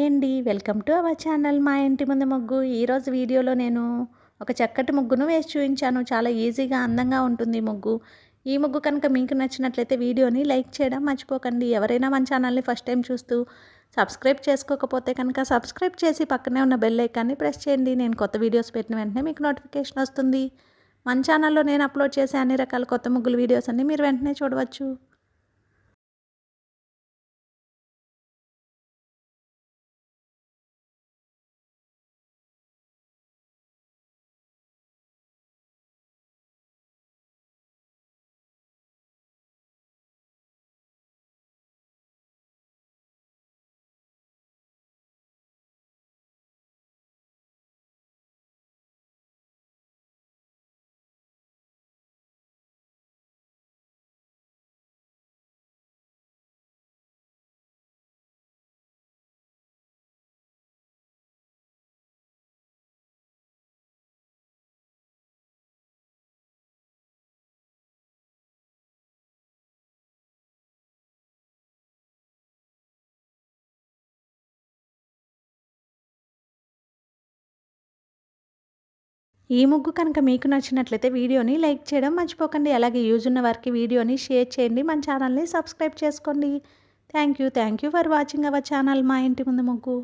అండి. Welcome to our channel మా ఇంటి ముందు ముగ్గు. ఈరోజు వీడియోలో నేను ఒక చక్కటి ముగ్గును వేసి చూపించాను. చాలా ఈజీగా అందంగా ఉంటుంది ఈ ముగ్గు. ఈ ముగ్గు కనుక మీకు నచ్చినట్లయితే వీడియోని లైక్ చేయడం మర్చిపోకండి. ఎవరైనా మన ఛానల్ని ఫస్ట్ టైం చూస్తూ సబ్స్క్రైబ్ చేసుకోకపోతే కనుక సబ్స్క్రైబ్ చేసి పక్కనే ఉన్న బెల్ ఐకాన్ని ప్రెస్ చేయండి. నేను కొత్త వీడియోస్ పెట్టిన వెంటనే మీకు నోటిఫికేషన్ వస్తుంది. మన ఛానల్లో నేను అప్లోడ్ చేసే అన్ని రకాల కొత్త ముగ్గుల వీడియోస్ అన్ని మీరు వెంటనే చూడవచ్చు. ఈ ముగ్గు కనుక మీకు నచ్చినట్లయితే వీడియోని లైక్ చేయడం మర్చిపోకండి. అలాగే యూజ్ ఉన్న వారికి వీడియోని షేర్ చేయండి. మన ఛానల్ని సబ్స్క్రైబ్ చేసుకోండి. Thank you for watching our channel మా ఇంటి ముందు ముగ్గు.